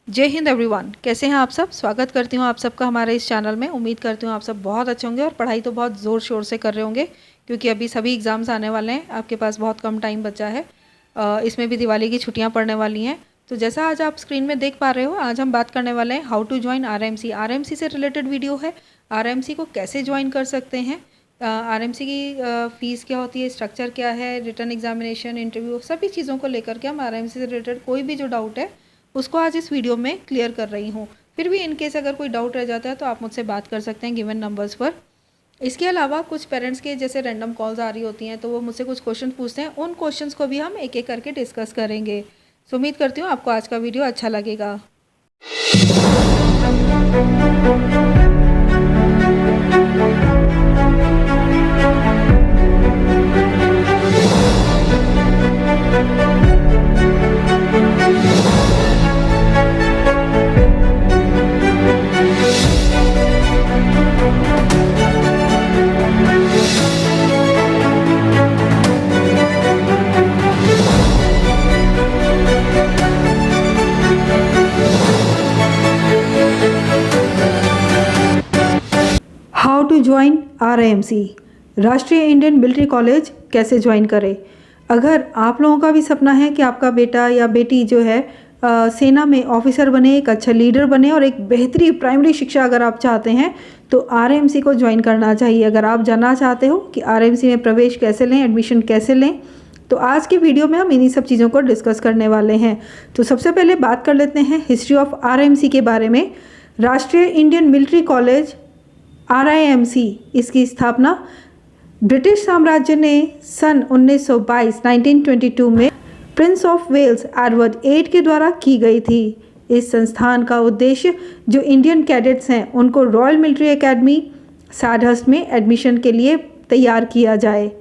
जय हिंद एवरीवन, कैसे हैं आप सब। स्वागत करती हूं आप सबका हमारे इस चैनल में। उम्मीद करती हूं आप सब बहुत अच्छे होंगे और पढ़ाई तो बहुत ज़ोर शोर से कर रहे होंगे, क्योंकि अभी सभी एग्ज़ाम्स आने वाले हैं। आपके पास बहुत कम टाइम बचा है। इसमें भी दिवाली की छुट्टियां पड़ने वाली हैं। तो जैसा आज आप स्क्रीन में देख पा रहे हो, आज हम बात करने वाले हैं how to join RMC. RMC से रिलेटेड वीडियो है। आरएमसी को कैसे ज्वाइन कर सकते हैं, आरएमसी की फ़ीस क्या होती है, स्ट्रक्चर क्या है, रिटर्न एग्जामिनेशन, इंटरव्यू, सभी चीज़ों को लेकर के हम आरएमसी से रिलेटेड कोई भी जो डाउट है उसको आज इस वीडियो में क्लियर कर रही हूँ। फिर भी इनकेस अगर कोई डाउट रह जाता है तो आप मुझसे बात कर सकते हैं गिवन नंबर्स पर। इसके अलावा कुछ पेरेंट्स के जैसे रैंडम कॉल्स आ रही होती हैं, तो वो मुझसे कुछ क्वेश्चन पूछते हैं। उन क्वेश्चंस को भी हम एक एक करके डिस्कस करेंगे। सो उम्मीद करती हूँ आपको आज का वीडियो अच्छा लगेगा। हाउ टू ज्वाइन आरआईएमसी, राष्ट्रीय इंडियन मिलिट्री कॉलेज कैसे ज्वाइन करें। अगर आप लोगों का भी सपना है कि आपका बेटा या बेटी जो है सेना में ऑफिसर बने, एक अच्छा लीडर बने और एक बेहतरीन प्राइमरी शिक्षा अगर आप चाहते हैं तो आरआईएमसी को ज्वाइन करना चाहिए। अगर आप जानना चाहते हो कि आरआईएमसी में प्रवेश कैसे लें, एडमिशन कैसे लें, तो आज की वीडियो में हम इन्हीं सब चीज़ों को डिस्कस करने वाले हैं। तो सबसे पहले बात कर लेते हैं हिस्ट्री ऑफ आरआईएमसी के बारे में। राष्ट्रीय इंडियन मिलिट्री कॉलेज आरआईएमसी, इसकी स्थापना ब्रिटिश साम्राज्य ने सन 1922 में प्रिंस ऑफ वेल्स एडवर्ड 8 के द्वारा की गई थी। इस संस्थान का उद्देश्य जो इंडियन कैडेट्स हैं उनको रॉयल मिलिट्री एकेडमी सैडहर्स्ट में एडमिशन के लिए तैयार किया जाए।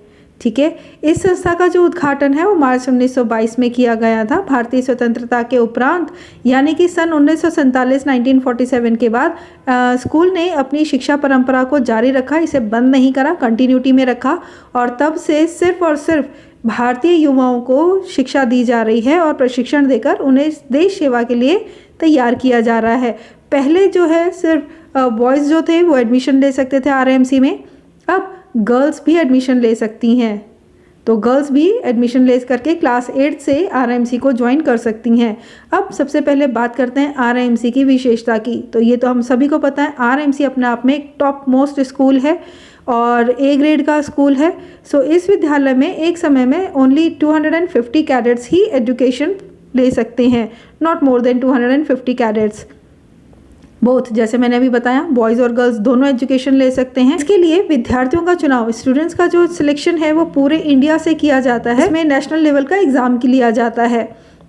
ठीक है, इस संस्था का जो उद्घाटन है वो मार्च 1922 में किया गया था। भारतीय स्वतंत्रता के उपरांत यानी कि सन 1947 के बाद स्कूल ने अपनी शिक्षा परंपरा को जारी रखा, इसे बंद नहीं करा, कंटिन्यूटी में रखा। और तब से सिर्फ और सिर्फ भारतीय युवाओं को शिक्षा दी जा रही है और प्रशिक्षण देकर उन्हें देश सेवा के लिए तैयार किया जा रहा है। पहले जो है सिर्फ बॉयज़ जो थे वो एडमिशन ले सकते थे आरआईएमसी में, अब गर्ल्स भी एडमिशन ले सकती हैं। तो गर्ल्स भी एडमिशन ले करके क्लास 8 से आरआईएमसी को ज्वाइन कर सकती हैं। अब सबसे पहले बात करते हैं आरआईएमसी की विशेषता की। तो ये तो हम सभी को पता है, आरआईएमसी अपने आप में एक टॉप मोस्ट स्कूल है और ए ग्रेड का स्कूल है। सो इस विद्यालय में एक समय में ओनली 250 कैडेट्स ही एजुकेशन ले सकते हैं, not more than 250 cadets. Both, जैसे मैंने अभी बताया, बॉयज़ और गर्ल्स दोनों एजुकेशन ले सकते हैं। इसके लिए विद्यार्थियों का चुनाव, स्टूडेंट्स का जो सिलेक्शन है वो पूरे इंडिया से किया जाता है। इसमें नेशनल लेवल का एग्ज़ाम लिया जाता है।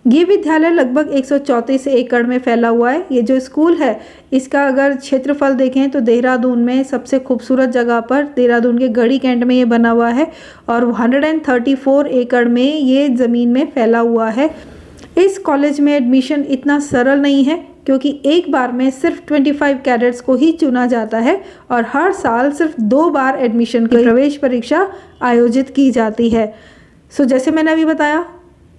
ये विद्यालय लगभग 134 एकड़ में फैला हुआ है। ये जो स्कूल है इसका अगर क्षेत्रफल देखें तो देहरादून में सबसे खूबसूरत जगह पर, देहरादून के गढ़ी कैंट में ये बना हुआ है और 134 एकड़ में ये ज़मीन में फैला हुआ है। इस कॉलेज में एडमिशन इतना सरल नहीं है, क्योंकि एक बार में सिर्फ 25 कैडेट्स को ही चुना जाता है और हर साल सिर्फ 2 बार एडमिशन की प्रवेश परीक्षा आयोजित की जाती है। सो जैसे मैंने अभी बताया,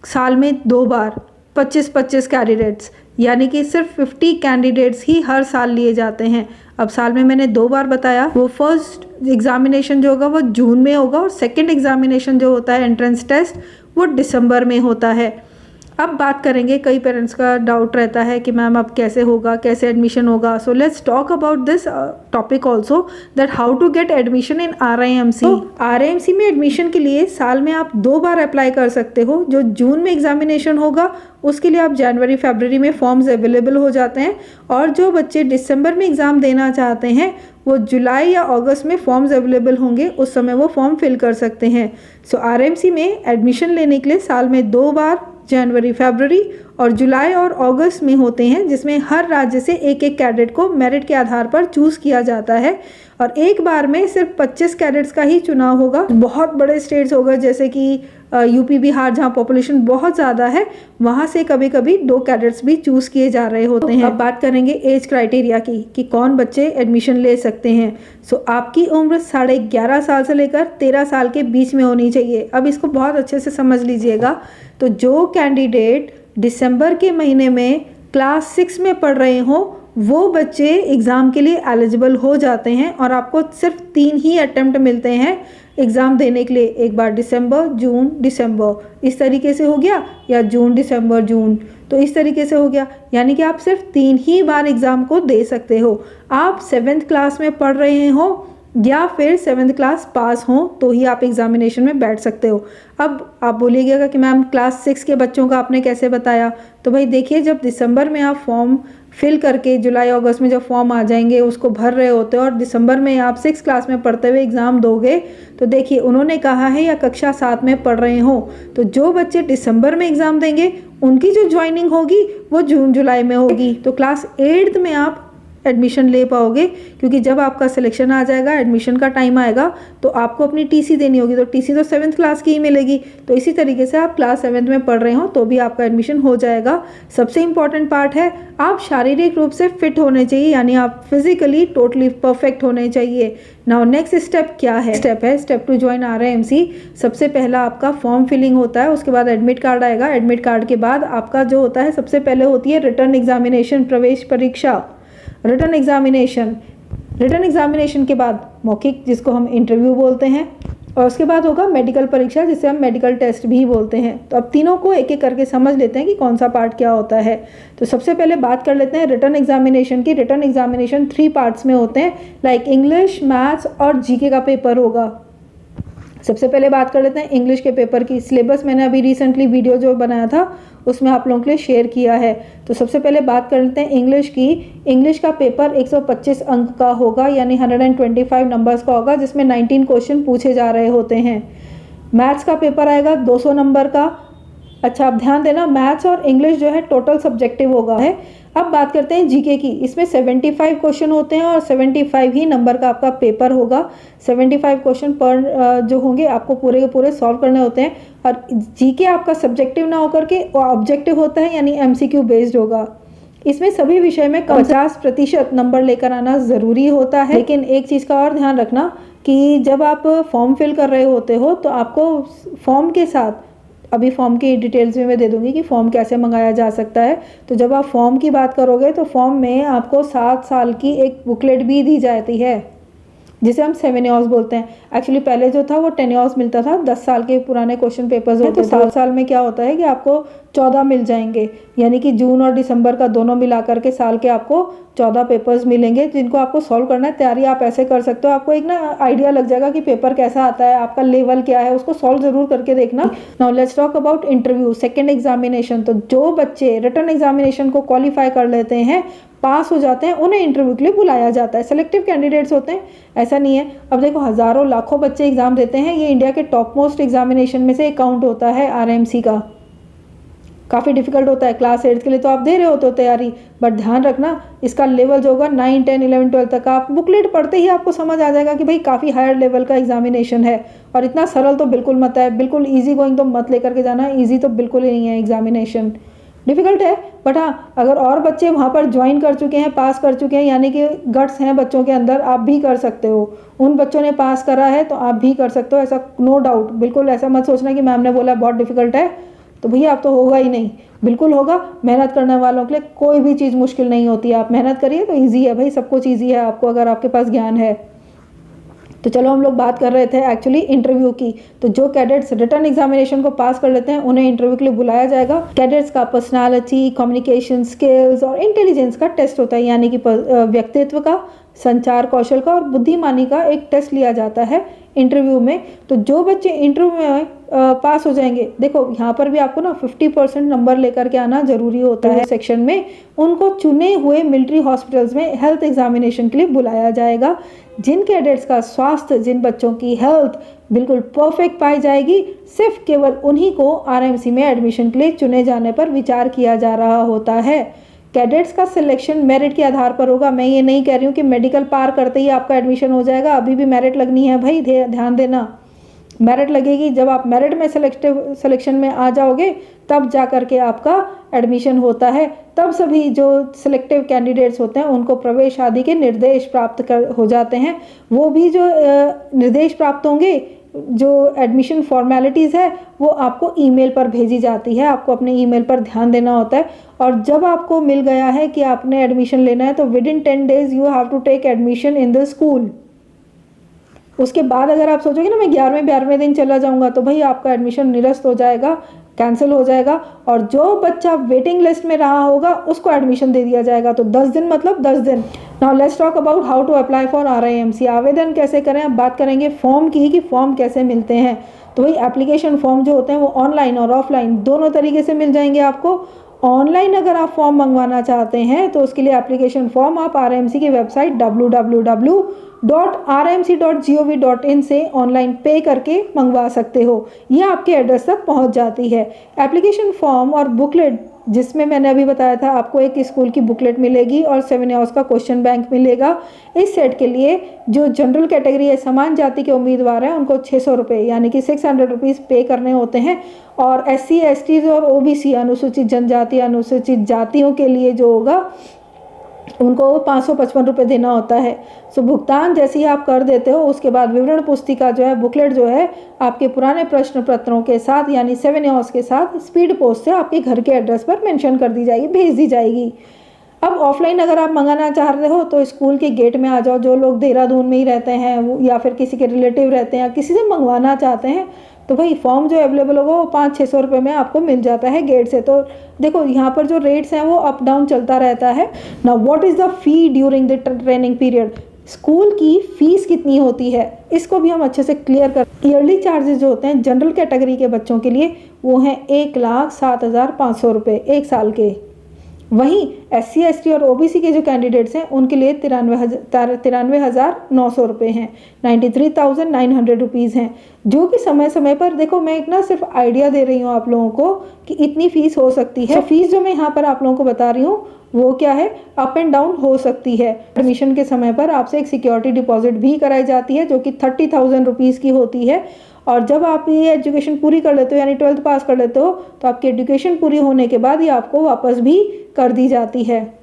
साल में 2 बार 25-25 कैंडिडेट्स, यानी कि सिर्फ 50 कैंडिडेट्स ही हर साल लिए जाते हैं। अब साल में मैंने 2 बार बताया, वो फर्स्ट एग्जामिनेशन जो होगा वो जून में होगा और सेकेंड एग्जामिनेशन जो होता है एंट्रेंस टेस्ट वो दिसंबर में होता है। अब बात करेंगे, कई पेरेंट्स का डाउट रहता है कि मैम अब कैसे होगा, कैसे एडमिशन होगा। So let's talk about this topic also, that how to get admission in RIMC. RIMC में एडमिशन के लिए साल में आप 2 बार अप्लाई कर सकते हो। जो जून में एग्जामिनेशन होगा उसके लिए आप जनवरी फरवरी में फॉर्म्स अवेलेबल हो जाते हैं, और जो बच्चे दिसंबर में एग्ज़ाम देना चाहते हैं वो जुलाई या अगस्त में फॉर्म्स अवेलेबल होंगे, उस समय वो फॉर्म फिल कर सकते हैं। सो आरआईएमसी में एडमिशन लेने के लिए साल में 2 बार जनवरी फरवरी और जुलाई और अगस्त में होते हैं, जिसमें हर राज्य से एक एक कैडेट को मेरिट के आधार पर चूज़ किया जाता है और एक बार में सिर्फ 25 कैडेट्स का ही चुनाव होगा। बहुत बड़े स्टेट्स होगा जैसे कि यूपी बिहार, जहाँ पॉपुलेशन बहुत ज़्यादा है, वहाँ से कभी कभी 2 कैडेट्स भी चूज़ किए जा रहे होते हैं। अब बात करेंगे एज क्राइटेरिया की कि कौन बच्चे एडमिशन ले सकते हैं। सो आपकी उम्र 11.5 साल से लेकर 13 साल के बीच में होनी चाहिए। अब इसको बहुत अच्छे से समझ लीजिएगा। तो जो कैंडिडेट दिसंबर के महीने में क्लास 6 में पढ़ रहे हों वो बच्चे एग्ज़ाम के लिए एलिजिबल हो जाते हैं और आपको सिर्फ 3 ही अटेम्प्ट मिलते हैं एग्ज़ाम देने के लिए। एक बार दिसंबर, जून, दिसंबर, इस तरीके से हो गया, या जून, दिसंबर, जून, तो इस तरीके से हो गया। यानी कि आप सिर्फ 3 ही बार एग्ज़ाम को दे सकते हो। आप 7th क्लास में पढ़ रहे हो या फिर 7th क्लास पास हो तो ही आप एग्जामिनेशन में बैठ सकते हो। अब आप बोलिएगा कि मैम क्लास 6 के बच्चों का आपने कैसे बताया? तो भाई देखिए, जब दिसंबर में आप फॉर्म फिल करके जुलाई अगस्त में जब फॉर्म आ जाएंगे उसको भर रहे होते हो और दिसंबर में आप 6 क्लास में पढ़ते हुए एग्ज़ाम दोगे, तो देखिए उन्होंने कहा है या कक्षा 7 में पढ़ रहे हो, तो जो बच्चे दिसंबर में एग्ज़ाम देंगे उनकी जो ज्वाइनिंग होगी वो जून जुलाई में होगी। तो क्लास 8th में आप एडमिशन ले पाओगे, क्योंकि जब आपका सिलेक्शन आ जाएगा, एडमिशन का टाइम आएगा, तो आपको अपनी टीसी देनी होगी, तो टीसी तो 7th क्लास की ही मिलेगी। तो इसी तरीके से आप क्लास 7th में पढ़ रहे हो तो भी आपका एडमिशन हो जाएगा। सबसे इम्पॉर्टेंट पार्ट है आप शारीरिक रूप से फिट होने चाहिए, यानी आप फिजिकली टोटली परफेक्ट होने चाहिए। नाउ नेक्स्ट स्टेप क्या है? Step to join RIMC। सबसे पहला आपका फॉर्म फिलिंग होता है, उसके बाद एडमिट कार्ड आएगा। एडमिट कार्ड के बाद आपका जो होता है सबसे पहले होती है रिटन एग्जामिनेशन, प्रवेश परीक्षा। रिटन एग्जामिनेशन के बाद मौखिक, जिसको हम इंटरव्यू बोलते हैं, और उसके बाद होगा मेडिकल परीक्षा, जिसे हम मेडिकल टेस्ट भी बोलते हैं। तो अब तीनों को एक एक करके समझ लेते हैं कि कौन सा पार्ट क्या होता है। तो सबसे पहले बात कर लेते हैं रिटन एग्जामिनेशन की। रिटन एग्जामिनेशन 3 पार्ट्स में होते हैं, लाइक इंग्लिश, मैथ्स और जीके का पेपर होगा। सबसे पहले बात कर लेते हैं इंग्लिश के पेपर की। सिलेबस मैंने अभी रिसेंटली वीडियो जो बनाया था उसमें आप लोगों के लिए शेयर किया है। तो सबसे पहले बात कर लेते हैं इंग्लिश की। इंग्लिश का पेपर 125 अंक का होगा, यानी 125 नंबर्स का होगा, जिसमें 19 क्वेश्चन पूछे जा रहे होते हैं। मैथ्स का पेपर आएगा 200 नंबर का। अच्छा, अब ध्यान देना, मैथ्स और इंग्लिश जो है टोटल सब्जेक्टिव होगा है। अब बात करते हैं जीके की। इसमें 75 क्वेश्चन होते हैं और 75 ही नंबर का आपका पेपर होगा। 75 क्वेश्चन पर जो होंगे आपको पूरे के पूरे सॉल्व करने होते हैं। और जीके आपका सब्जेक्टिव ना होकर के ऑब्जेक्टिव होता है, यानी MCQ बेस्ड होगा। इसमें सभी विषय में 50% नंबर लेकर आना ज़रूरी होता है। लेकिन एक चीज़ का और ध्यान रखना कि जब आप फॉर्म फिल कर रहे होते हो तो आपको फॉर्म के साथ, अभी फॉर्म की डिटेल्स में मैं दे दूंगी कि फॉर्म कैसे मंगाया जा सकता है। तो जब आप फॉर्म की बात करोगे तो फॉर्म में आपको 7 साल की एक बुकलेट भी दी जाती है, जिसे हम 7 years बोलते हैं। एक्चुअली पहले जो था वो 10 years मिलता था, 10 साल के पुराने क्वेश्चन पेपर्स होते हैं। तो 7 साल में क्या होता है कि आपको 14 मिल जाएंगे, यानी कि जून और दिसंबर का दोनों मिला करके साल के आपको 14 पेपर्स मिलेंगे, जिनको आपको सॉल्व करना है। तैयारी आप ऐसे कर सकते हो, आपको एक ना आइडिया लग जाएगा कि पेपर कैसा आता है, आपका लेवल क्या है, उसको सॉल्व जरूर करके देखना। Now let's talk about interview, second examination. तो जो बच्चे रिटन एग्जामिनेशन को क्वालिफाई कर लेते हैं, पास हो जाते हैं, उन्हें इंटरव्यू के लिए बुलाया जाता है। सेलेक्टिव कैंडिडेट्स होते हैं, ऐसा नहीं है। अब देखो, हज़ारों लाखों बच्चे एग्जाम देते हैं, ये इंडिया के टॉप मोस्ट एग्जामिनेशन में से एक काउंट होता है RIMC का। काफ़ी डिफिकल्ट होता है। क्लास 8 के लिए तो आप दे रहे हो तो तैयारी, बट ध्यान रखना इसका लेवल जो होगा 9, 10, 11, 12 तक, आप बुकलेट पढ़ते ही आपको समझ आ जाएगा कि भाई काफ़ी हायर लेवल का एग्जामिनेशन है। और इतना सरल तो बिल्कुल मत है, बिल्कुल ईजी गोइंग तो मत लेकर के जाना। ईजी तो बिल्कुल ही नहीं है, एग्जामिनेशन डिफ़िकल्ट है। बट हाँ, अगर और बच्चे वहाँ पर ज्वाइन कर चुके हैं, पास कर चुके हैं, यानी कि गट्स हैं बच्चों के अंदर, आप भी कर सकते हो। उन बच्चों ने पास करा है तो आप भी कर सकते हो, ऐसा नो डाउट। बिल्कुल ऐसा मत सोचना कि मैम ने बोला बहुत डिफ़िकल्ट है तो भैया आप तो होगा ही नहीं, बिल्कुल होगा। मेहनत करने वालों के लिए कोई भी चीज़ मुश्किल नहीं होती है। आप मेहनत करिए तो ईजी है भाई, सब कुछ ईजी है आपको, अगर आपके पास ज्ञान है। तो चलो, हम लोग बात कर रहे थे एक्चुअली इंटरव्यू की। तो जो कैडेट्स रिटन एग्जामिनेशन को पास कर लेते हैं उन्हें इंटरव्यू के लिए बुलाया जाएगा। कैडेट्स का पर्सनालिटी, कम्युनिकेशन स्किल्स और इंटेलिजेंस का टेस्ट होता है, यानी कि व्यक्तित्व का, संचार कौशल का और बुद्धिमानी का एक टेस्ट लिया जाता है इंटरव्यू में। तो जो बच्चे इंटरव्यू में पास हो जाएंगे, देखो यहाँ पर भी आपको ना 50% नंबर लेकर के आना जरूरी होता है। सेक्शन में उनको चुने हुए मिलिट्री हॉस्पिटल्स में हेल्थ एग्जामिनेशन के लिए बुलाया जाएगा। जिन कैडेट्स का स्वास्थ्य, जिन बच्चों की हेल्थ बिल्कुल परफेक्ट पाई जाएगी, सिर्फ केवल उन्हीं को RIMC में एडमिशन के लिए चुने जाने पर विचार किया जा रहा होता है। कैडेट्स का सिलेक्शन मेरिट के आधार पर होगा। मैं ये नहीं कह रही हूँ कि मेडिकल पार करते ही आपका एडमिशन हो जाएगा, अभी भी मेरिट लगनी है भाई, ध्यान देना। मेरिट लगेगी, जब आप मेरिट में सिलेक्शन में आ जाओगे तब जा कर के आपका एडमिशन होता है। तब सभी जो सिलेक्टिव कैंडिडेट्स होते हैं उनको प्रवेश आदि के निर्देश प्राप्त हो जाते हैं। वो भी जो निर्देश प्राप्त होंगे जो एडमिशन फॉर्मेलिटीज़ है वो आपको ईमेल पर भेजी जाती है। आपको अपने ईमेल पर ध्यान देना होता है, और जब आपको मिल गया है कि आपने एडमिशन लेना है तो within 10 days you have to take admission in the school. उसके बाद अगर आप सोचोगे ना मैं 11वें 12वें दिन चला जाऊंगा, तो भाई आपका एडमिशन निरस्त हो जाएगा, कैंसिल हो जाएगा, और जो बच्चा वेटिंग लिस्ट में रहा होगा उसको एडमिशन दे दिया जाएगा। तो 10 दिन मतलब 10 दिन। Now let's talk about how to apply for RIMC। आवेदन कैसे करें, अब बात करेंगे फॉर्म की कि फॉर्म कैसे मिलते हैं। तो भाई एप्लीकेशन फॉर्म जो होते हैं वो ऑनलाइन और ऑफलाइन दोनों तरीके से मिल जाएंगे आपको। ऑनलाइन अगर आप फॉर्म मंगवाना चाहते हैं तो उसके लिए एप्लीकेशन फॉर्म आप RIMC की वेबसाइट www.rmc.gov.in से ऑनलाइन पे करके मंगवा सकते हो। ये आपके एड्रेस तक पहुंच जाती है। एप्लीकेशन फॉर्म और बुकलेट, जिसमें मैंने अभी बताया था आपको एक स्कूल की बुकलेट मिलेगी और 7 hours का क्वेश्चन बैंक मिलेगा। इस सेट के लिए जो जनरल कैटेगरी है, समान जाति के उम्मीदवार हैं, उनको 600 रुपये यानी कि 600 रुपीज़ पे करने होते हैं। और SC ST और OBC अनुसूचित जनजाति अनुसूचित जातियों के लिए जो होगा उनको 555 रुपये देना होता है। सो भुगतान जैसे ही आप कर देते हो उसके बाद विवरण पुस्तिका जो है, बुकलेट जो है, आपके पुराने प्रश्न पत्रों के साथ यानी 7 hours के साथ स्पीड पोस्ट से आपके घर के एड्रेस पर मेंशन कर दी जाएगी, भेज दी जाएगी। अब ऑफलाइन अगर आप मंगाना चाह रहे हो तो स्कूल के गेट में आ जाओ। जो लोग देहरादून में ही रहते हैं या फिर किसी के रिलेटिव रहते हैं या किसी से मंगवाना चाहते हैं तो भाई फॉर्म जो अवेलेबल होगा वो 500-600 रुपये में आपको मिल जाता है गेट से। तो देखो यहाँ पर जो रेट्स हैं वो अप डाउन चलता रहता है। Now what is the fee during the training period. School की फ़ीस कितनी होती है इसको भी हम अच्छे से क्लियर कर। ईयरली चार्जेस जो होते हैं जनरल कैटेगरी के बच्चों के लिए वो हैं 1,07,500 रुपये 1 साल के। वहीं SC ST और OBC के जो कैंडिडेट्स हैं उनके लिए 93,900 रुपये हैं, 93,900 रुपीज़ हैं, जो कि समय समय पर, देखो मैं एक ना सिर्फ आइडिया दे रही हूँ आप लोगों को कि इतनी फ़ीस हो सकती है। फीस जो मैं यहाँ पर आप लोगों को बता रही हूँ वो क्या है, अप एंड डाउन हो सकती है। एडमिशन के समय पर आपसे एक सिक्योरिटी डिपॉजिट भी कराई जाती है जो कि 30,000 रुपीज़ की होती है। और जब आप ये एजुकेशन पूरी कर लेते हो यानी 12th पास कर लेते हो तो आपकी एजुकेशन पूरी होने के बाद ये आपको वापस भी कर दी जाती है।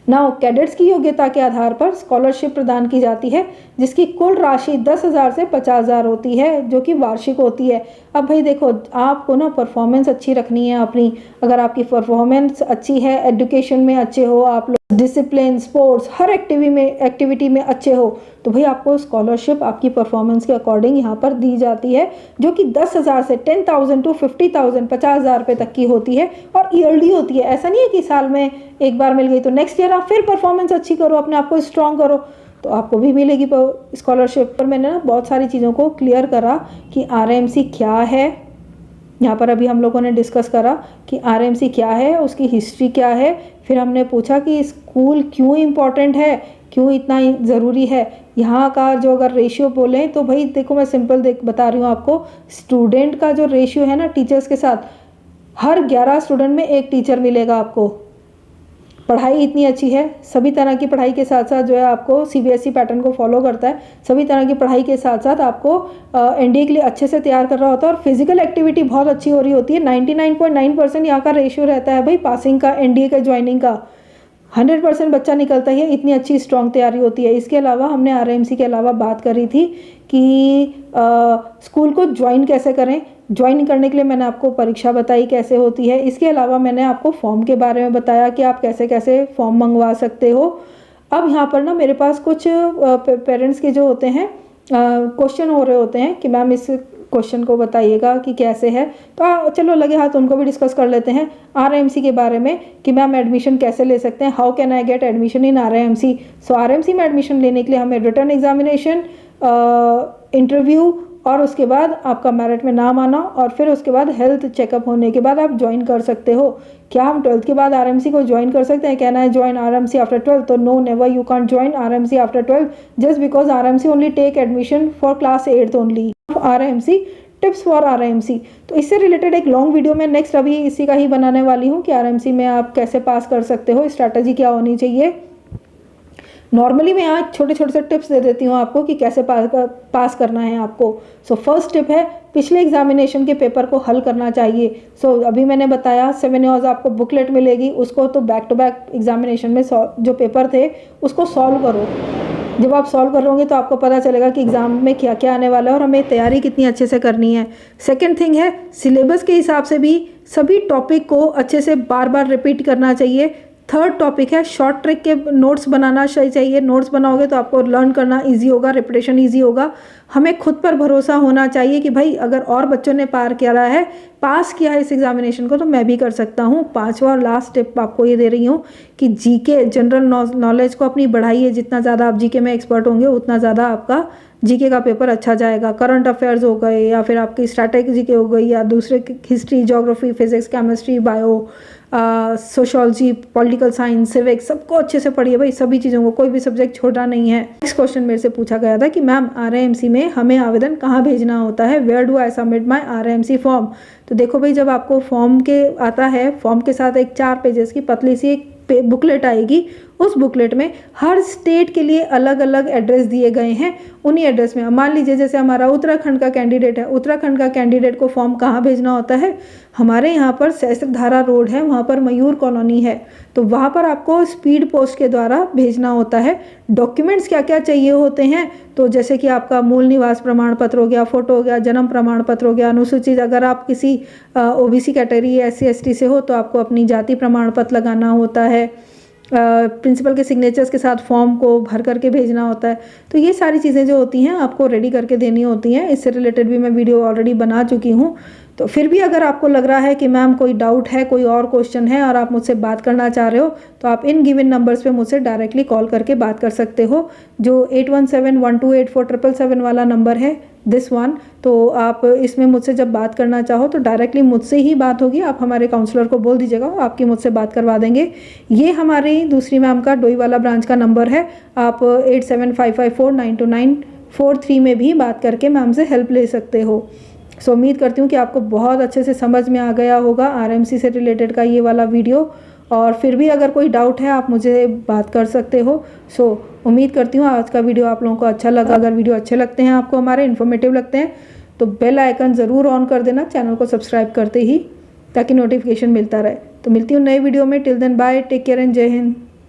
नाउ कैडेट्स की योग्यता के आधार पर स्कॉलरशिप प्रदान की जाती है जिसकी कुल राशि 10,000 से 50,000 होती है जो कि वार्षिक होती है। अब भाई देखो आपको ना परफॉर्मेंस अच्छी रखनी है अपनी। अगर आपकी परफॉर्मेंस अच्छी है, एजुकेशन में अच्छे हो आप लोग, डिसिप्लिन, स्पोर्ट्स, हर एक्टिविटी में अच्छे हो तो भाई आपको स्कॉलरशिप आपकी परफॉर्मेंस के अकॉर्डिंग यहाँ पर दी जाती है जो कि 10,000 से 10,000 टू 50,000 50,000 रुपये तक की होती है और ईयरली होती है। ऐसा नहीं है कि साल में एक बार मिल गई तो नेक्स्ट ईयर आप फिर परफॉर्मेंस अच्छी करो, अपने आप को स्ट्रॉन्ग करो तो आपको भी मिलेगी स्कॉलरशिप। पर मैंने ना बहुत सारी चीज़ों को क्लियर करा कि RIMC क्या है। यहाँ पर अभी हम लोगों ने डिस्कस करा कि RIMC क्या है, उसकी हिस्ट्री क्या है, फिर हमने पूछा कि स्कूल क्यों इम्पॉर्टेंट है, क्यों इतना ज़रूरी है। यहाँ का जो अगर रेशियो बोलें तो भाई देखो मैं सिंपल बता रही हूँ आपको, स्टूडेंट का जो रेशियो है ना टीचर्स के साथ, हर 11 स्टूडेंट में एक टीचर मिलेगा आपको। पढ़ाई इतनी अच्छी है, सभी तरह की पढ़ाई के साथ साथ जो है आपको CBSE पैटर्न को फॉलो करता है, सभी तरह की पढ़ाई के साथ साथ आपको NDA के लिए अच्छे से तैयार कर रहा होता है और फिजिकल एक्टिविटी बहुत अच्छी हो रही होती है। 99.9% यहाँ का रेशियो रहता है भाई पासिंग का, NDA का, ज्वाइनिंग का 100% बच्चा निकलता ही है, इतनी अच्छी स्ट्रॉन्ग तैयारी होती है। इसके अलावा हमने RIMC के अलावा बात करी थी कि स्कूल को ज्वाइन कैसे करें। ज्वाइन करने के लिए मैंने आपको परीक्षा बताई कैसे होती है। इसके अलावा मैंने आपको फॉर्म के बारे में बताया कि आप कैसे कैसे फॉर्म मंगवा सकते हो। अब यहाँ पर ना मेरे पास कुछ पेरेंट्स के जो होते हैं क्वेश्चन हो रहे होते हैं कि मैम इस क्वेश्चन को बताइएगा कि कैसे है, तो चलो लगे हाथ उनको भी डिस्कस कर लेते हैं RIMC के बारे में कि मैम एडमिशन कैसे ले सकते हैं, how can I get admission in RIMC। So RIMC में एडमिशन लेने के लिए हमें रिटर्न एग्जामिनेशन, इंटरव्यू और उसके बाद आपका मेरिट में नाम आना और फिर उसके बाद हेल्थ चेकअप होने के बाद आप ज्वाइन कर सकते हो। क्या हम 12th के बाद RIMC को ज्वाइन कर सकते हैं? कहना है ज्वाइन RIMC आफ्टर 12th, तो no, never, you can't join RIMC after 12th just because RIMC only take admission for class 8th only. RIMC tips for RIMC, तो इससे रिलेटेड एक लॉन्ग वीडियो मैं नेक्स्ट अभी इसी का ही बनाने वाली हूँ कि RIMC में आप कैसे पास कर सकते हो, स्ट्रैटेजी क्या होनी चाहिए। नॉर्मली मैं यहाँ छोटे छोटे से टिप्स दे देती हूँ आपको कि कैसे पास करना है आपको। सो फर्स्ट टिप है पिछले एग्जामिनेशन के पेपर को हल करना चाहिए। अभी मैंने बताया 7 hours आपको बुकलेट मिलेगी, उसको तो बैक टू बैक एग्जामिनेशन में जो पेपर थे उसको सॉल्व करो। जब आप सॉल्व कर रहे होंगे तो आपको पता चलेगा कि एग्ज़ाम में क्या क्या आने वाला है और हमें तैयारी कितनी अच्छे से करनी है। सेकंड थिंग है, सिलेबस के हिसाब से भी सभी टॉपिक को अच्छे से बार बार रिपीट करना चाहिए। थर्ड टॉपिक है, शॉर्ट ट्रिक के नोट्स बनाना चाहिए। नोट्स बनाओगे तो आपको लर्न करना इजी होगा, रिपीटेशन इजी होगा। हमें खुद पर भरोसा होना चाहिए कि भाई अगर और बच्चों ने पास किया है इस एग्जामिनेशन को तो मैं भी कर सकता हूँ। पांचवा और लास्ट टिप आपको ये दे रही हूँ कि जीके जनरल नॉलेज को अपनी बढ़ाइए। जितना ज़्यादा आप जीके में एक्सपर्ट होंगे उतना ज़्यादा आपका जीके का पेपर अच्छा जाएगा। करंट अफेयर्स हो गए या फिर आपकी स्ट्रैटेजी के हो गई या दूसरे history, geography, physics, chemistry, bio, sociology, political science, civics, सबको अच्छे से पढ़िए भाई। सभी चीज़ों को, कोई भी सब्जेक्ट छोटा नहीं है। नेक्स्ट क्वेश्चन मेरे से पूछा गया था कि मैम RIMC में हमें आवेदन कहाँ भेजना होता है, where do I submit my RIMC form. तो देखो भाई, जब आपको फॉर्म के आता है, फॉर्म के साथ एक 4 पेजेस की पतली सी एक बुकलेट आएगी। उस बुकलेट में हर स्टेट के लिए अलग अलग एड्रेस दिए गए हैं। उन्हीं एड्रेस में मान लीजिए जैसे हमारा उत्तराखंड का कैंडिडेट है, उत्तराखंड का कैंडिडेट को फॉर्म कहाँ भेजना होता है, हमारे यहाँ पर सहस्त्रधारा रोड है, वहाँ पर मयूर कॉलोनी है, तो वहाँ पर आपको स्पीड पोस्ट के द्वारा भेजना होता है। डॉक्यूमेंट्स क्या क्या चाहिए होते हैं, तो जैसे कि आपका मूल निवास प्रमाण पत्र हो गया, फोटो हो गया, जन्म प्रमाण पत्र हो गया, अनुसूचित अगर आप किसी OBC कैटेगरी SC ST से हो तो आपको अपनी जाति प्रमाण पत्र लगाना होता है। प्रिंसिपल के सिग्नेचर्स के साथ फॉर्म को भर करके भेजना होता है। तो ये सारी चीज़ें जो होती हैं आपको रेडी करके देनी होती हैं। इससे रिलेटेड भी मैं वीडियो ऑलरेडी बना चुकी हूँ। तो फिर भी अगर आपको लग रहा है कि मैम कोई डाउट है, कोई और क्वेश्चन है और आप मुझसे बात करना चाह रहे हो तो आप इन गिवन नंबर्स पे मुझसे डायरेक्टली कॉल करके बात कर सकते हो। जो 8171284777 वाला नंबर है, दिस वन, तो आप इसमें मुझसे जब बात करना चाहो तो डायरेक्टली मुझसे ही बात होगी। आप हमारे काउंसलर को बोल दीजिएगा, आपकी मुझसे बात करवा देंगे। ये हमारी दूसरी मैम का डोईवाला ब्रांच का नंबर है। आप 8755492943 में भी बात करके मैम से हेल्प ले सकते हो। सो उम्मीद करती हूँ कि आपको बहुत अच्छे से समझ में आ गया होगा RIMC से रिलेटेड का ये वाला वीडियो। और फिर भी अगर कोई डाउट है आप मुझे बात कर सकते हो। सो उम्मीद करती हूँ आज का वीडियो आप लोगों को अच्छा लगा। अगर वीडियो अच्छे लगते हैं, आपको हमारे इन्फॉर्मेटिव लगते हैं, तो बेल आइकन ज़रूर ऑन कर देना, चैनल को सब्सक्राइब करते ही, ताकि नोटिफिकेशन मिलता रहे। तो मिलती हूँ नए वीडियो में। Till then bye, take care and जय हिंद।